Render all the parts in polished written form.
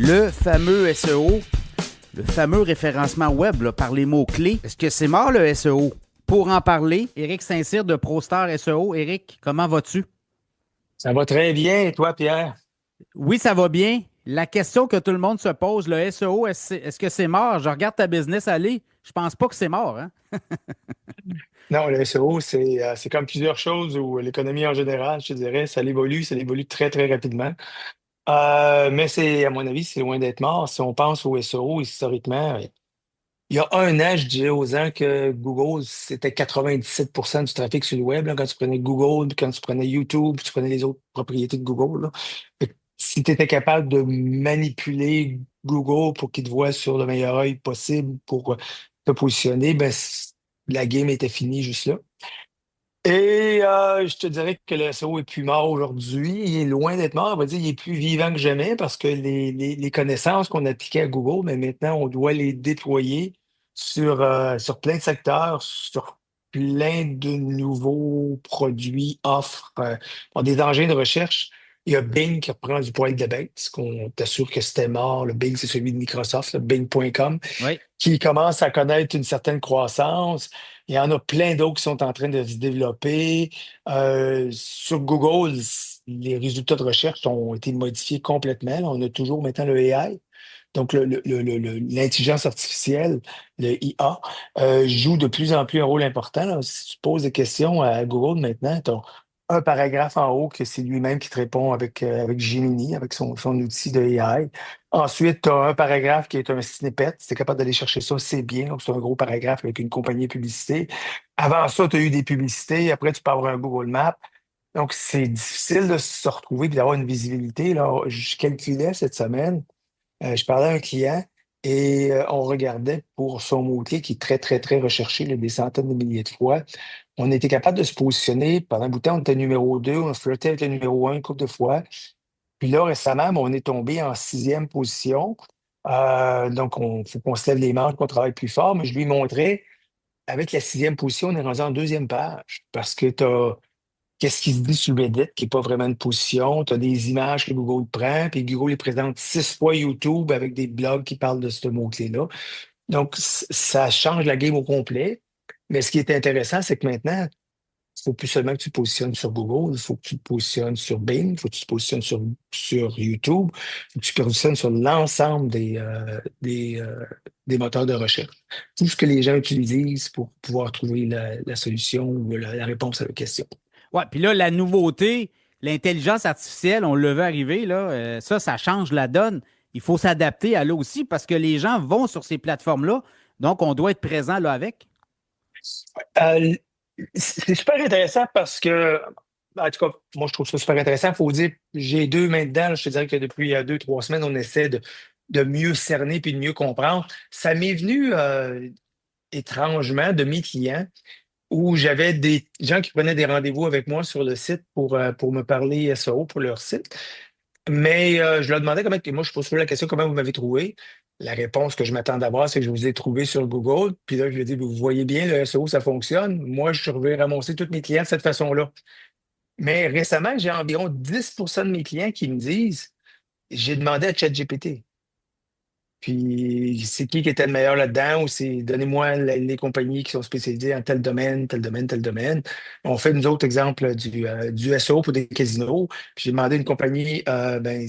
Le fameux SEO, le fameux référencement web là, par les mots-clés. Est-ce que c'est mort le SEO? Pour en parler, Éric Saint-Cyr de ProStar SEO. Éric, comment vas-tu? Ça va très bien, et toi, Pierre? Oui, ça va bien. La question que tout le monde se pose, le SEO, est-ce que c'est mort? Je regarde ta business aller. Je pense pas que c'est mort, hein? Non, le SEO, c'est comme plusieurs choses ou l'économie en général, je te dirais, ça évolue très, très rapidement. Mais à mon avis, c'est loin d'être mort. Si on pense au SEO historiquement, il y a un an, je disais aux gens que Google, c'était 97% du trafic sur le web, là, quand tu prenais Google, quand tu prenais YouTube, tu prenais les autres propriétés de Google, là. Fait que si tu étais capable de manipuler Google pour qu'il te voie sur le meilleur œil possible pour te positionner, la game était finie juste là. Et je te dirais que le SEO est plus mort aujourd'hui. Il est loin d'être mort. On va dire il est plus vivant que jamais parce que les connaissances qu'on appliquait à Google, mais maintenant, on doit les déployer sur plein de secteurs, sur plein de nouveaux produits, offres, des engins de recherche. Il y a Bing qui reprend du poil de la bête, ce qu'on t'assure que c'était mort. Le Bing, c'est celui de Microsoft, le Bing.com Oui. qui commence à connaître une certaine croissance. Il y en a plein d'autres qui sont en train de se développer. Sur Google, les résultats de recherche ont été modifiés complètement. Là, on a toujours maintenant le AI. Donc, l'intelligence artificielle, le IA, joue de plus en plus un rôle important. Là. Si tu poses des questions à Google maintenant, tu as un paragraphe en haut que c'est lui-même qui te répond avec Gemini, avec son outil de AI. Ensuite, tu as un paragraphe qui est un snippet. Si tu es capable d'aller chercher ça, c'est bien. Donc, c'est un gros paragraphe avec une compagnie de publicité. Avant ça, tu as eu des publicités. Après, tu peux avoir un Google Maps. Donc, c'est difficile de se retrouver et d'avoir une visibilité. Là, je calculais cette semaine. Je parlais à un client et on regardait pour son mot-clé qui est très, très, très recherché, là, des centaines de milliers de fois. On était capable de se positionner. Pendant un bout de temps, on était numéro 2, on flirtait avec le numéro 1 une couple de fois. Puis là, récemment, on est tombé en sixième position. Donc, il faut qu'on se lève les manches, qu'on travaille plus fort. Mais je lui montrais, avec la sixième position, on est rendu en deuxième page parce que tu as qu'est-ce qui se dit sur Reddit, qui n'est pas vraiment une position. Tu as des images que Google prend, puis Google les présente 6 fois YouTube avec des blogs qui parlent de ce mot-clé-là. Donc, ça change la game au complet. Mais ce qui est intéressant, c'est que maintenant, il faut plus seulement que tu te positionnes sur Google, il faut que tu te positionnes sur Bing, il faut que tu te positionnes sur YouTube, il faut que tu te positionnes sur l'ensemble des moteurs de recherche. Tout ce que les gens utilisent pour pouvoir trouver la solution ou la réponse à la question. Ouais, puis là, la nouveauté, l'intelligence artificielle, on le veut arriver, là, ça change la donne. Il faut s'adapter à là aussi parce que les gens vont sur ces plateformes-là. Donc, on doit être présent là avec. Euh, c'est super intéressant parce que, en tout cas, moi, je trouve ça super intéressant. Il faut dire, j'ai deux mains dedans. Là. Je te dirais que depuis 2, 3 semaines, on essaie de mieux cerner puis de mieux comprendre. Ça m'est venu étrangement de mes clients où j'avais des gens qui prenaient des rendez-vous avec moi sur le site pour me parler SEO pour leur site. Mais je leur demandais moi, je pose toujours la question, comment vous m'avez trouvé? La réponse que je m'attends d'avoir, c'est que je vous ai trouvé sur Google. Puis là, je lui ai dit, vous voyez bien, le SEO, ça fonctionne. Moi, je vais ramasser tous mes clients de cette façon-là. Mais récemment, j'ai environ 10% de mes clients qui me disent, j'ai demandé à ChatGPT. Puis c'est qui était le meilleur là-dedans, ou c'est donnez-moi les compagnies qui sont spécialisées en tel domaine, tel domaine, tel domaine. On fait nous autres exemples du SEO pour des casinos. Puis j'ai demandé à une compagnie,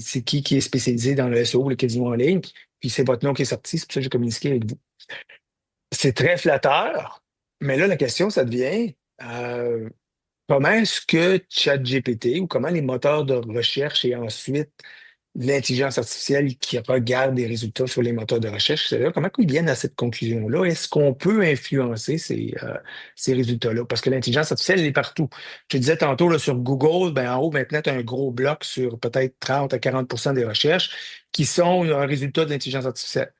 c'est qui est spécialisé dans le SEO, les casinos en ligne. Puis c'est votre nom qui est sorti, c'est pour ça que j'ai communiqué avec vous. C'est très flatteur, mais là, la question, ça devient comment est-ce que ChatGPT ou comment les moteurs de recherche et ensuite l'intelligence artificielle qui regarde des résultats sur les moteurs de recherche, c'est-à-dire comment ils viennent à cette conclusion-là? Est-ce qu'on peut influencer ces résultats-là? Parce que l'intelligence artificielle, elle est partout. Je te disais tantôt là, sur Google, en haut, maintenant, tu as un gros bloc sur peut-être 30 à 40% des recherches qui sont un résultat de l'intelligence artificielle.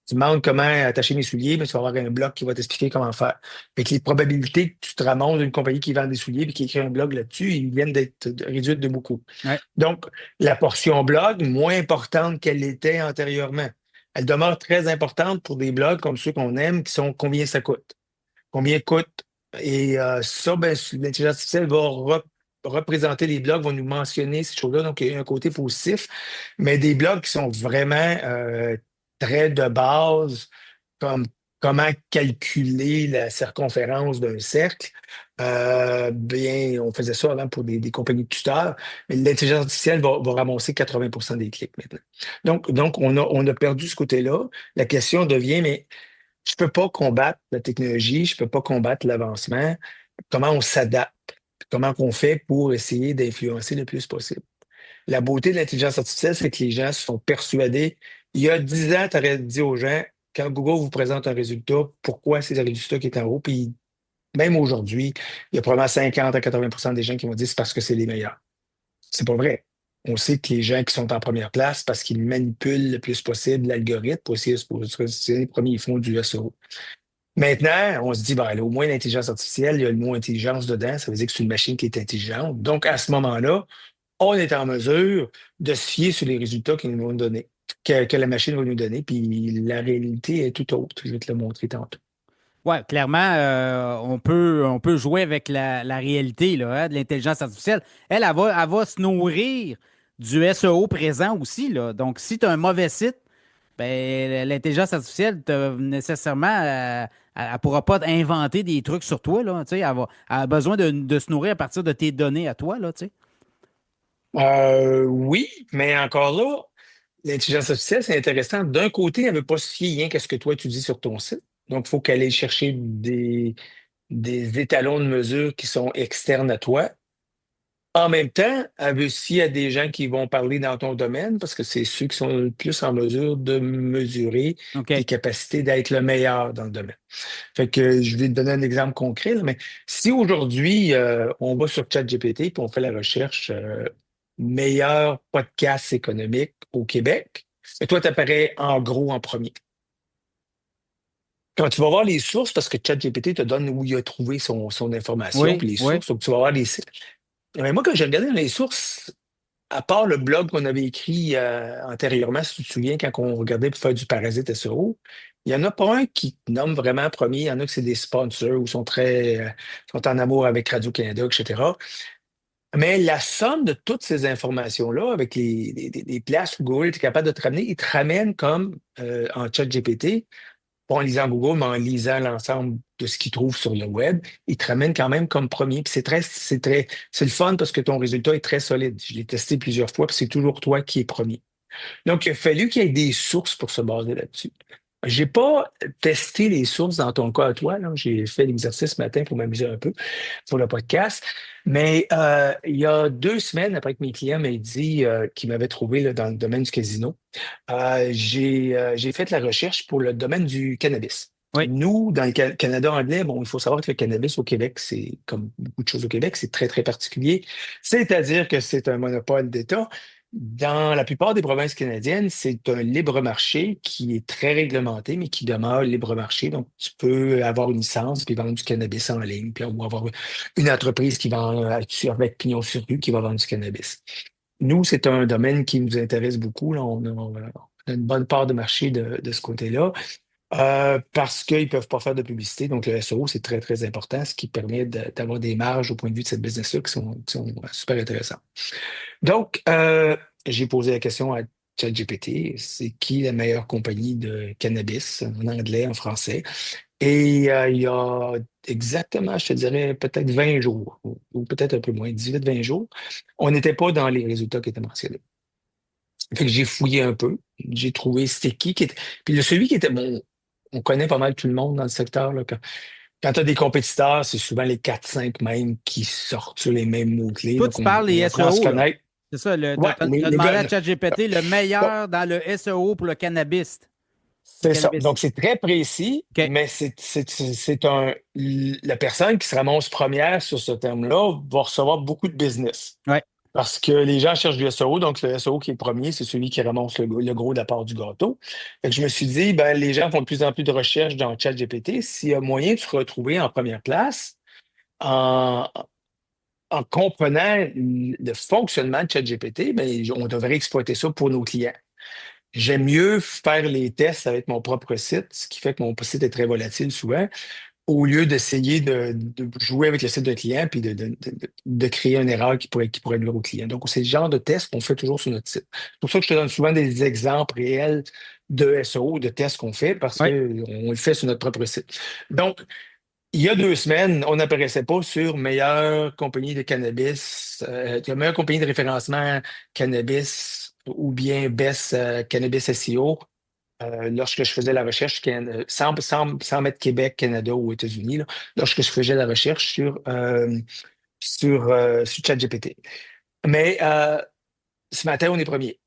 Tu demandes comment attacher mes souliers, mais tu vas avoir un blog qui va t'expliquer comment faire. Fait que les probabilités que tu te ramasses d'une compagnie qui vend des souliers et qui écrit un blog là-dessus, ils viennent d'être réduites de beaucoup. Ouais. Donc, la portion blog, moins importante qu'elle l'était antérieurement. Elle demeure très importante pour des blogs comme ceux qu'on aime, qui sont combien ça coûte. Combien coûte. Et ça, l'intelligence artificielle va représenter les blogs, vont nous mentionner ces choses-là. Donc, il y a un côté positif, mais des blogs qui sont vraiment très de base, comme comment calculer la circonférence d'un cercle. Bien, on faisait ça avant pour des compagnies de tuteurs, mais l'intelligence artificielle va ramasser 80% des clics maintenant. Donc on a perdu ce côté-là. La question devient, mais je ne peux pas combattre la technologie, je ne peux pas combattre l'avancement. Comment on s'adapte? Comment on fait pour essayer d'influencer le plus possible? La beauté de l'intelligence artificielle, c'est que les gens se sont persuadés. Il y a 10 ans, tu aurais dit aux gens, quand Google vous présente un résultat, pourquoi c'est le résultat qui est en haut? Puis même aujourd'hui, il y a probablement 50 à 80% des gens qui vont dire c'est parce que c'est les meilleurs. C'est pas vrai. On sait que les gens qui sont en première place, parce qu'ils manipulent le plus possible l'algorithme pour essayer de se positionner, les premiers, ils font du SEO. Maintenant, on se dit, ben, là, au moins l'intelligence artificielle, il y a le mot intelligence dedans, ça veut dire que c'est une machine qui est intelligente. Donc, à ce moment-là, on est en mesure de se fier sur les résultats qu'ils nous vont donner, que la machine va nous donner, puis la réalité est tout autre. Je vais te le montrer tantôt. Oui, clairement, on peut jouer avec la réalité là, hein, de l'intelligence artificielle. Elle va se nourrir du SEO présent aussi. Là. Donc, si tu as un mauvais site, ben, l'intelligence artificielle, nécessairement, elle ne pourra pas inventer des trucs sur toi. Là, tu sais, elle a besoin de se nourrir à partir de tes données à toi. Là, tu sais. Oui, mais encore là, l'intelligence artificielle, c'est intéressant. D'un côté, elle ne veut pas se fier rien qu'à ce que toi, tu dis sur ton site. Donc, il faut qu'elle aille chercher des étalons de mesure qui sont externes à toi. En même temps, elle veut se fier à des gens qui vont parler dans ton domaine parce que c'est ceux qui sont le plus en mesure de mesurer tes OK. capacités d'être le meilleur dans le domaine. Fait que je vais te donner un exemple concret, là, mais si aujourd'hui, on va sur ChatGPT et on fait la recherche meilleur podcast économique au Québec, et toi, tu apparais en gros en premier. Quand tu vas voir les sources, parce que ChatGPT te donne où il a trouvé son information, Oui, puis les oui. sources, donc tu vas voir les sites. Mais moi, quand j'ai regardé dans les sources, à part le blog qu'on avait écrit antérieurement, si tu te souviens, quand on regardait pour faire du parasite SEO, il n'y en a pas un qui nomme vraiment premier. Il y en a que c'est des sponsors ou sont en amour avec Radio-Canada, etc. Mais la somme de toutes ces informations-là, avec les places où Google est capable de te ramener, il te ramène comme en chat GPT, pas en lisant Google, mais en lisant l'ensemble de ce qu'il trouve sur le web, il te ramène quand même comme premier. Puis c'est le fun parce que ton résultat est très solide. Je l'ai testé plusieurs fois, puis c'est toujours toi qui es premier. Donc, il a fallu qu'il y ait des sources pour se baser là-dessus. J'ai pas testé les sources dans ton cas à toi, là. J'ai fait l'exercice ce matin pour m'amuser un peu pour le podcast. Mais il y a 2 semaines, après que mes clients m'aient dit qu'ils m'avaient trouvé là, dans le domaine du casino, j'ai fait la recherche pour le domaine du cannabis. Oui. Nous, dans le Canada anglais, bon, il faut savoir que le cannabis au Québec, c'est comme beaucoup de choses au Québec, c'est très, très particulier. C'est-à-dire que c'est un monopole d'État. Dans la plupart des provinces canadiennes, c'est un libre marché qui est très réglementé, mais qui demeure libre marché. Donc, tu peux avoir une licence puis vendre du cannabis en ligne, puis ou avoir une entreprise qui vend avec pignon sur rue qui va vendre du cannabis. Nous, c'est un domaine qui nous intéresse beaucoup. Là. On a une bonne part de marché de ce côté-là parce qu'ils ne peuvent pas faire de publicité. Donc, le SEO, c'est très, très important, ce qui permet d'avoir des marges au point de vue de cette business-là qui sont super intéressants. Donc, j'ai posé la question à ChatGPT, c'est qui la meilleure compagnie de cannabis en anglais, en français? Et il y a exactement, je te dirais, peut-être 20 jours, ou peut-être un peu moins, 18-20 jours, on n'était pas dans les résultats qui étaient mentionnés. Fait que j'ai fouillé un peu, j'ai trouvé c'était qui était. Puis celui qui était, bon, on connaît pas mal tout le monde dans le secteur, là, quand tu as des compétiteurs, c'est souvent les 4-5 mêmes qui sortent sur les mêmes mots-clés, Toi, donc tu parles on des apprend à se SEO, là. connaître. C'est ça, Ouais, tu as les demandé gars, à ChatGPT le ouais, meilleur dans le SEO pour le cannabis. Le c'est ça. cannabis. Donc, c'est très précis, OK. mais la personne qui se ramasse première sur ce terme-là va recevoir beaucoup de business. Ouais. Parce que les gens cherchent du SEO, donc le SEO qui est premier, c'est celui qui ramasse le gros de la part du gâteau. Fait que je me suis dit, ben, les gens font de plus en plus de recherches dans ChatGPT. S'il y a moyen de se retrouver en première place, en, en comprenant le fonctionnement de ChatGPT, ben, on devrait exploiter ça pour nos clients. J'aime mieux faire les tests avec mon propre site, ce qui fait que mon site est très volatile souvent, au lieu d'essayer de jouer avec le site d'un client puis de créer une erreur qui pourrait nuire au client. Donc, c'est le genre de test qu'on fait toujours sur notre site. C'est pour ça que je te donne souvent des exemples réels de SEO, de tests qu'on fait, parce Oui. qu'on le fait sur notre propre site. Donc, il y a 2 semaines, on n'apparaissait pas sur meilleure compagnie de cannabis, meilleure compagnie de référencement cannabis ou bien Best Cannabis SEO lorsque je faisais la recherche, sans mettre Québec, Canada ou États-Unis, là, lorsque je faisais la recherche sur ChatGPT. Mais ce matin, on est premier.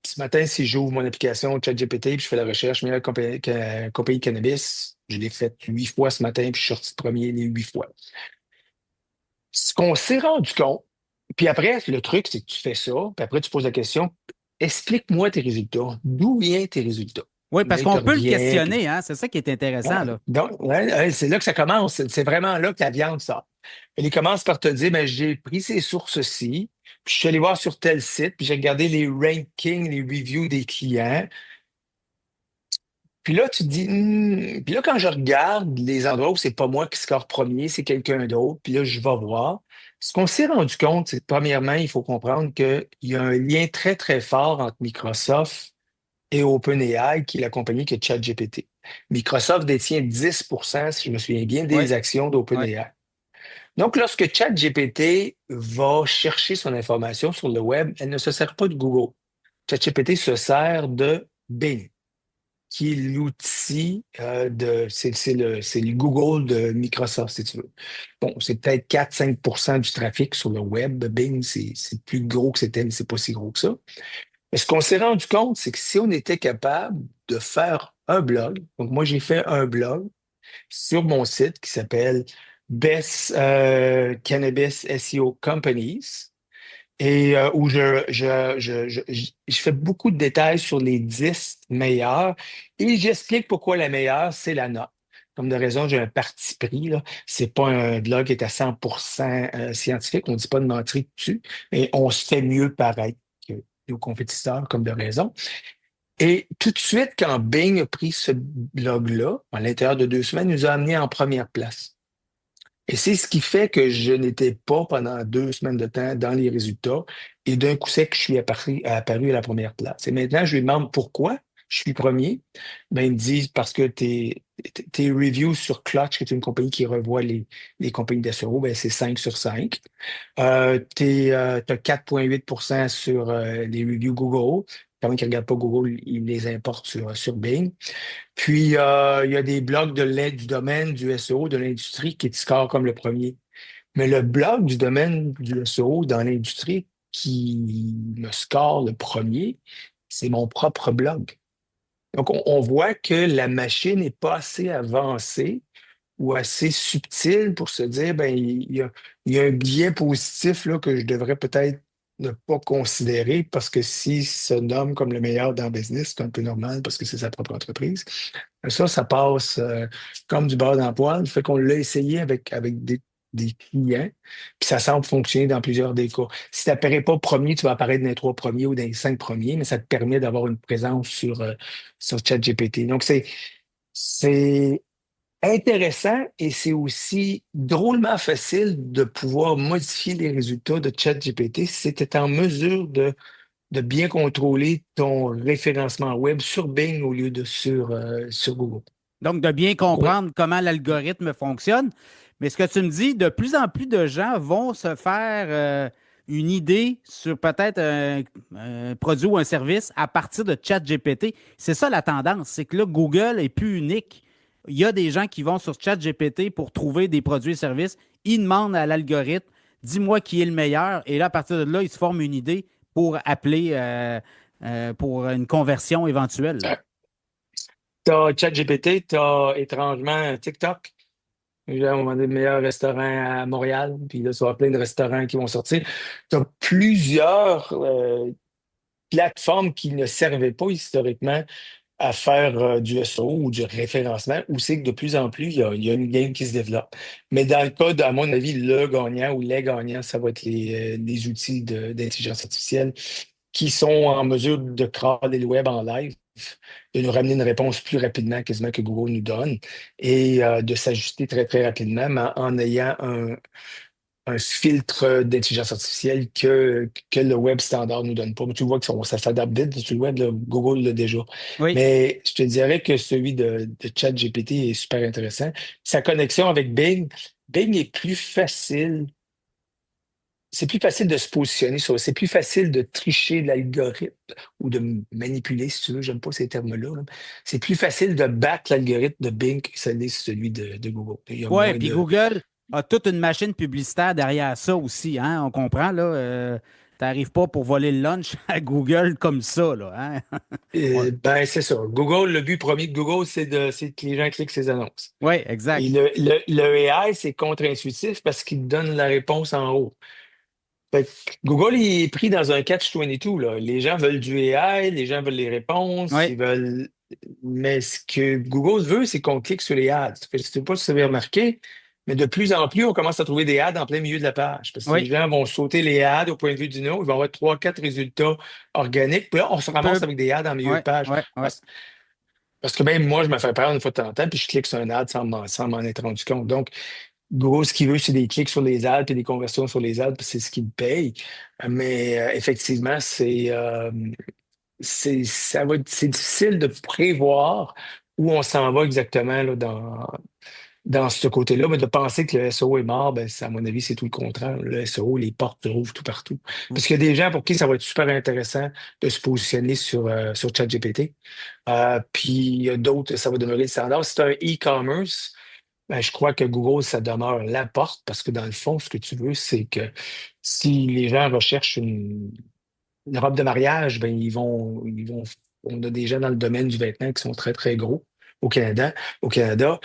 Ce matin, si j'ouvre mon application ChatGPT puis je fais la recherche, meilleure compagnie de cannabis, je l'ai fait 8 fois ce matin puis je suis sorti premier les 8 fois. Ce qu'on s'est rendu compte, puis après, le truc, c'est que tu fais ça, puis après, tu poses la question, explique-moi tes résultats. D'où viennent tes résultats? Oui, parce Là, il te qu'on peut le revient, puis questionner, hein? C'est ça qui est intéressant, là. donc, ouais, ouais, c'est là que ça commence. C'est vraiment là que la viande sort. Il commence par te dire, ben, j'ai pris ces sources-ci, puis je suis allé voir sur tel site, puis j'ai regardé les rankings, les reviews des clients. Puis là, tu te dis, puis là, quand je regarde les endroits où c'est pas moi qui score premier, c'est quelqu'un d'autre, puis là, je vais voir. Ce qu'on s'est rendu compte, c'est que premièrement, il faut comprendre qu'il y a un lien très, très fort entre Microsoft et OpenAI, qui est la compagnie qui a ChatGPT. Microsoft détient 10%, si je me souviens bien, Oui, des actions oui. d'OpenAI. Donc, lorsque ChatGPT va chercher son information sur le web, elle ne se sert pas de Google. ChatGPT se sert de Bing, qui est l'outil c'est le Google de Microsoft, si tu veux. Bon, c'est peut-être 4-5% du trafic sur le web. Bing, c'est plus gros que c'était, mais c'est pas si gros que ça. Mais ce qu'on s'est rendu compte, c'est que si on était capable de faire un blog, donc moi j'ai fait un blog sur mon site qui s'appelle Best Cannabis SEO Companies et où je fais beaucoup de détails sur les 10 meilleurs et j'explique pourquoi la meilleure, c'est la note. Comme de raison, j'ai un parti pris, là. C'est pas un blog qui est à 100% scientifique, on ne dit pas de mentir dessus, mais on se fait mieux pareil que nos compétiteurs, comme de raison. Et tout de suite, quand Bing a pris ce blog-là, à l'intérieur de 2 semaines, il nous a amené en première place. Et c'est ce qui fait que je n'étais pas pendant 2 semaines de temps dans les résultats. Et d'un coup sec, je suis apparu à la première place. Et maintenant, je lui demande pourquoi je suis premier. Ben, ils me disent parce que tes reviews sur Clutch, qui est une compagnie qui revoit les compagnies d'assurance, ben, c'est 5 sur 5. Tu as 4,8% sur les reviews Google. Quand qui ne regarde pas Google, il les importe sur Bing. Puis, il y a des blogs de l'aide du domaine du SEO, de l'industrie, qui te score comme le premier. Mais le blog du domaine du SEO dans l'industrie qui me score le premier, c'est mon propre blog. Donc, on voit que la machine n'est pas assez avancée ou assez subtil pour se dire, ben, il y a un biais positif là, que je devrais peut-être ne pas considérer parce que s'il se nomme comme le meilleur dans le business, c'est un peu normal parce que c'est sa propre entreprise. Ça passe comme du beurre dans le poêle. Fait qu'on l'a essayé avec des clients, puis ça semble fonctionner dans plusieurs des cas. Si tu n'apparais pas premier, tu vas apparaître dans les 3 premiers ou dans les 5 premiers, mais ça te permet d'avoir une présence sur ChatGPT. Donc, c'est intéressant et c'est aussi drôlement facile de pouvoir modifier les résultats de ChatGPT si tu es en mesure de bien contrôler ton référencement web sur Bing au lieu de sur Google. Donc, de bien Donc, oui. comprendre comment l'algorithme fonctionne. Mais ce que tu me dis, de plus en plus de gens vont se faire une idée sur peut-être un produit ou un service à partir de ChatGPT. C'est ça la tendance, c'est que là, Google est plus unique. Il y a des gens qui vont sur ChatGPT pour trouver des produits et services. Ils demandent à l'algorithme, dis-moi qui est le meilleur. Et là, à partir de là, ils se forment une idée pour appeler pour une conversion éventuelle. Tu as ChatGPT, tu as étrangement TikTok. J'ai à un moment donné le meilleur restaurant à Montréal, puis là, tu vas avoir plein de restaurants qui vont sortir. Tu as plusieurs plateformes qui ne servaient pas historiquement à faire du SEO ou du référencement, où c'est que de plus en plus, il y a une game qui se développe. Mais dans le cas, à mon avis, le gagnant ou les gagnants, ça va être les outils d'intelligence artificielle qui sont en mesure de crawler le web en live de nous ramener une réponse plus rapidement quasiment que Google nous donne et de s'ajuster très, très rapidement, mais en ayant un filtre d'intelligence artificielle que le web standard ne nous donne pas. Mais tu vois que ça s'adapte vite sur le web, là, Google l'a déjà. Oui. Mais je te dirais que celui de ChatGPT est super intéressant. Sa connexion avec Bing, Bing est plus facile. C'est plus facile de se positionner sur, c'est plus facile de tricher l'algorithme ou de manipuler, si tu veux, j'aime pas ces termes-là. Là. C'est plus facile de battre l'algorithme de Bing que celui de Google. Il y a Ouais, moins puis de, Google a toute une machine publicitaire derrière ça aussi, hein? On comprend, là. T'arrives pas pour voler le lunch à Google comme ça, là, hein? On- Ben, c'est ça. Google, le but premier de Google, c'est que les gens cliquent ces annonces. Ouais, Et exact. le AI, c'est contre-intuitif parce qu'il donne la réponse en haut. Fait que Google il est pris dans un catch-22, là. Les gens veulent du AI, les gens veulent les réponses, Ouais, ils veulent. Mais ce que Google veut, c'est qu'on clique sur les ads. Fait que je ne sais pas si vous avez remarqué, mais de plus en plus, on commence à trouver des ads en plein milieu de la page. Parce que les oui. gens vont sauter les ads au point de vue du nom, ils vont avoir trois, quatre résultats organiques. Puis là, on se ramasse Pub. avec des ads en milieu de Ouais, page. ouais, ouais. Parce que même moi, je me fais peur une fois de temps en temps, puis je clique sur un ad sans m'en être rendu compte. Donc, gros, ce qu'il veut, c'est des clics sur les ads et des conversions sur les ads, puis c'est ce qu'il paye. Mais effectivement, c'est difficile de prévoir où on s'en va exactement là, dans ce côté-là, mais de penser que le SEO est mort, ben, à mon avis, c'est tout le contraire. Le SEO, les portes se rouvrent tout partout. Parce qu'il y a des gens pour qui ça va être super intéressant de se positionner sur ChatGPT. Puis il y a d'autres, ça va demeurer le standard. Si c'est un e-commerce, ben, je crois que Google, ça demeure la porte parce que dans le fond, ce que tu veux, c'est que si les gens recherchent une robe de mariage, ben, on a des gens dans le domaine du vêtement qui sont très, très gros au Canada. Au Canada,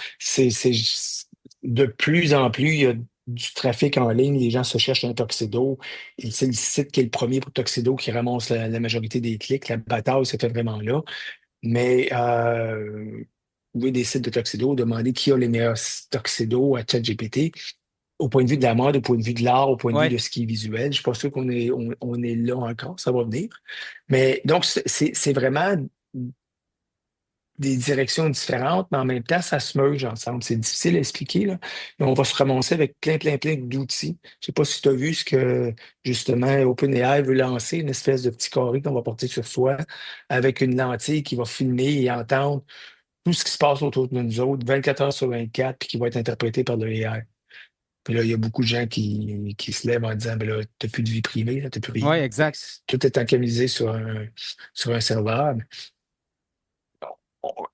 de plus en plus, il y a du trafic en ligne. Les gens se cherchent un tuxedo. Et c'est le site qui est le premier pour tuxedo qui ramasse la majorité des clics. La bataille se fait vraiment là. Mais trouver des sites de tuxedo, demander qui a les meilleurs tuxedos à ChatGPT, au point de vue de la mode, au point de vue de l'art, au point de vue Ouais. de ce qui est visuel. Je ne suis pas sûr on est là encore, ça va venir. Mais donc, c'est vraiment des directions différentes, mais en même temps, ça se merge ensemble. C'est difficile à expliquer, là. Mais on va se ramasser avec plein, plein, plein d'outils. Je ne sais pas si tu as vu ce que, justement, OpenAI veut lancer, une espèce de petit carré qu'on va porter sur soi, avec une lentille qui va filmer et entendre tout ce qui se passe autour de nous autres, 24 heures sur 24, puis qui va être interprété par le AI. Puis là, il y a beaucoup de gens qui se lèvent en disant, ben là, t'as plus de vie privée, là, t'as plus rien. Ouais, exact. Tout est encamisé sur un serveur.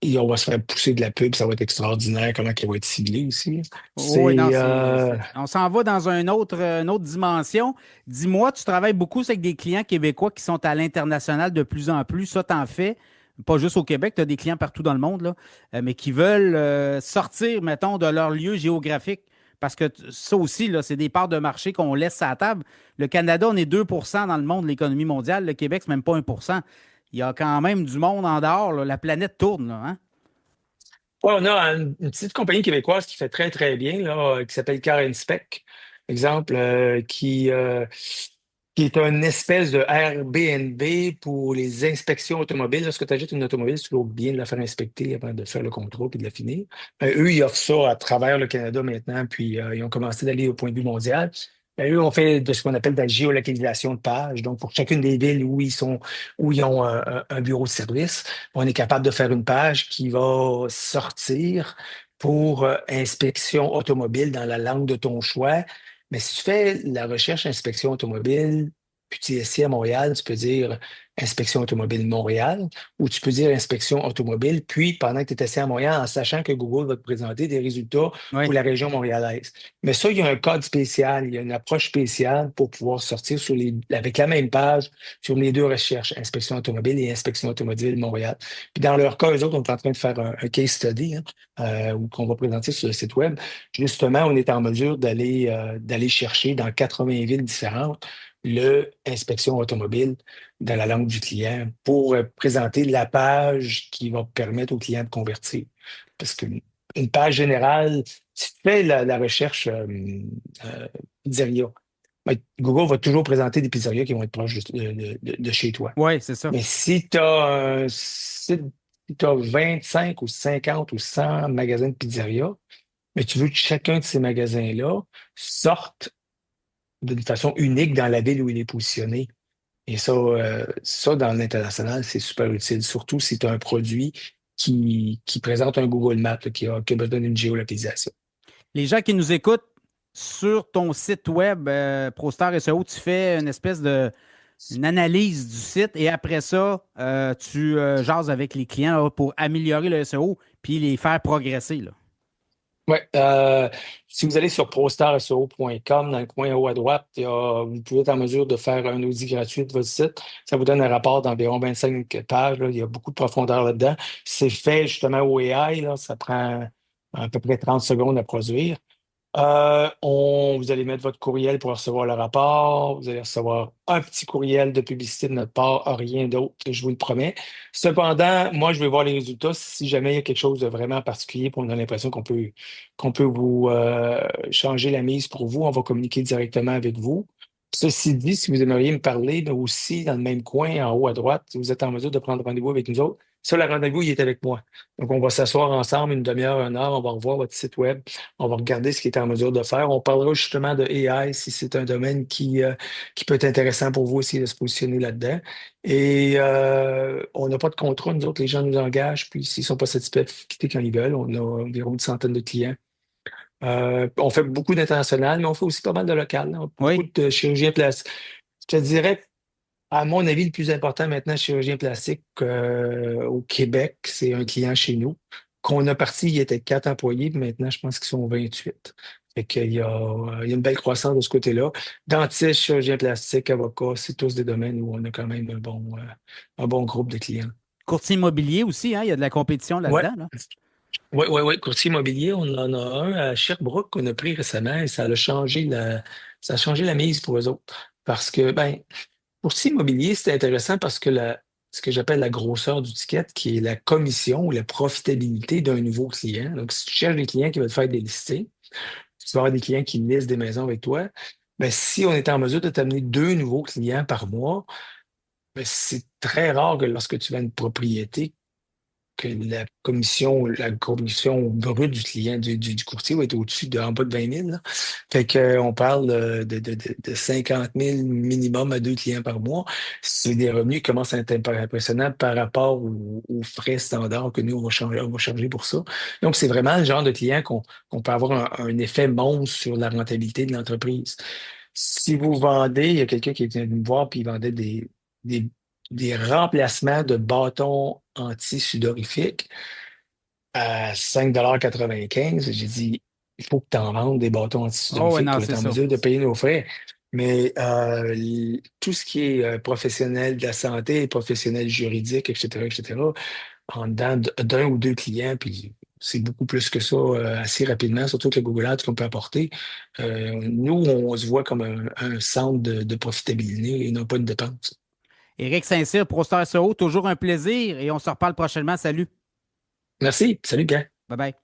Et on va se faire pousser de la pub, ça va être extraordinaire, comment elle va être ciblée aussi. Oui, non, C'est on s'en va dans une autre dimension. Dis-moi, tu travailles beaucoup avec des clients québécois qui sont à l'international de plus en plus. Ça, t'en fais. Pas juste au Québec, tu as des clients partout dans le monde, là, mais qui veulent sortir, mettons, de leur lieu géographique. Parce que ça aussi, là, c'est des parts de marché qu'on laisse à la table. Le Canada, on est 2% dans le monde de l'économie mondiale. Le Québec, c'est même pas 1%. Il y a quand même du monde en dehors, là. La planète tourne, là, hein? ouais, on a une petite compagnie québécoise qui fait très, très bien, là, qui s'appelle Car Inspect, exemple, qui est une espèce de Airbnb pour les inspections automobiles. Lorsque tu achètes une automobile, c'est toujours bien de la faire inspecter avant de faire le contrôle et de la finir. Eux, ils offrent ça à travers le Canada maintenant, puis ils ont commencé d'aller au point de vue mondial. Eux, on fait de ce qu'on appelle de la géolocalisation de pages. Donc, pour chacune des villes où ils ont un bureau de service, on est capable de faire une page qui va sortir pour inspection automobile dans la langue de ton choix. Mais si tu fais la recherche inspection automobile, puis tu es ici à Montréal, tu peux dire inspection automobile Montréal, ou tu peux dire inspection automobile, puis pendant que tu es assis à Montréal, en sachant que Google va te présenter des résultats pour Oui. la région montréalaise. Mais ça, il y a un code spécial, il y a une approche spéciale pour pouvoir sortir avec la même page sur les deux recherches, inspection automobile et inspection automobile Montréal. Puis dans leur cas, eux autres, on est en train de faire un case study, hein, qu'on va présenter sur le site web. Justement, on est en mesure d'aller chercher dans 80 villes différentes le inspection automobile dans la langue du client pour présenter la page qui va permettre au client de convertir. Parce qu'une page générale, si tu fais la recherche pizzeria, ben, Google va toujours présenter des pizzerias qui vont être proches de chez toi. Oui, c'est ça. Mais si tu as un site, si tu as 25 ou 50 ou 100 magasins de pizzeria, mais tu veux que chacun de ces magasins-là sorte d'une façon unique dans la ville où il est positionné. Et ça dans l'international, c'est super utile, surtout si tu as un produit qui présente un Google Maps là, qui a besoin d'une géolocalisation. Les gens qui nous écoutent sur ton site web, ProStar SEO, tu fais une espèce de une analyse du site et après ça, tu jases avec les clients là, pour améliorer le SEO puis les faire progresser, là. Oui, si vous allez sur prostarseo.com, dans le coin haut à droite, vous pouvez être en mesure de faire un audit gratuit de votre site. Ça vous donne un rapport d'environ 25 pages, là. Il y a beaucoup de profondeur là-dedans. C'est fait justement au AI, là. Ça prend à peu près 30 secondes à produire. Vous allez mettre votre courriel pour recevoir le rapport. Vous allez recevoir un petit courriel de publicité de notre part, rien d'autre, je vous le promets. Cependant, moi, je vais voir les résultats. Si jamais il y a quelque chose de vraiment particulier, pour on a l'impression qu'on peut vous changer la mise pour vous, on va communiquer directement avec vous. Ceci dit, si vous aimeriez me parler, mais aussi dans le même coin, en haut à droite, si vous êtes en mesure de prendre rendez-vous avec nous autres, ça, le rendez-vous, il est avec moi. Donc, on va s'asseoir ensemble une demi-heure, une heure, on va revoir votre site web. On va regarder ce qu'il est en mesure de faire. On parlera justement de AI si c'est un domaine qui peut être intéressant pour vous aussi de se positionner là-dedans. Et on n'a pas de contrat, nous autres, les gens nous engagent, puis s'ils ne sont pas satisfaits, ils peuvent quitter quand ils veulent. On a environ une centaine de clients. On fait beaucoup d'international, mais on fait aussi pas mal de local, là. Beaucoup Oui. de chirurgiens plastiques. Je te dirais, à mon avis, le plus important maintenant, chirurgien plastique au Québec, c'est un client chez nous. Qu'on a parti, il était 4 employés, puis maintenant, je pense qu'ils sont 28. Fait qu'il y a une belle croissance de ce côté-là. Dentiste, chirurgien plastique, avocat, c'est tous des domaines où on a quand même un bon groupe de clients. Courtier immobilier aussi, hein, il y a de la compétition Ouais, là-dedans, là. ouais, ouais, ouais. Courtier immobilier, on en a un à Sherbrooke qu'on a pris récemment et ça a changé la mise pour eux autres. Parce que, ben, courtier immobilier, c'est intéressant parce que ce que j'appelle la grosseur du ticket, qui est la commission ou la profitabilité d'un nouveau client. Donc, si tu cherches des clients qui veulent te faire des listings, si tu vas avoir des clients qui listent des maisons avec toi, ben, si on est en mesure de t'amener 2 nouveaux clients par mois, ben, c'est très rare que lorsque tu vends une propriété, que la commission brute du client, du courtier va être au-dessus en bas de 20 000, là. Fait qu'on parle de 50 000 minimum à 2 clients par mois. C'est des revenus qui commencent à être impressionnants par rapport aux frais standards que nous, on va charger pour ça. Donc, c'est vraiment le genre de client qu'on peut avoir un effet monstre sur la rentabilité de l'entreprise. Si vous vendez, il y a quelqu'un qui vient me voir puis il vendait des, des remplacements de bâtons anti-sudorifiques à 5,95 $. J'ai dit, il faut que tu en vendes des bâtons Oh, ouais, anti-sudorifiques non, pour être c'est en ça. mesure de payer nos frais. Mais tout ce qui est professionnel de la santé, professionnel juridique, etc., etc., en dedans d'un ou 2 clients, puis c'est beaucoup plus que ça assez rapidement, surtout avec le Google Ads qu'on peut apporter. Nous, on se voit comme un centre de profitabilité et non pas une dépense. Éric Saint-Cyr, ProStar SEO, toujours un plaisir et on se reparle prochainement. Salut. Merci. Salut, Pierre. Bye bye.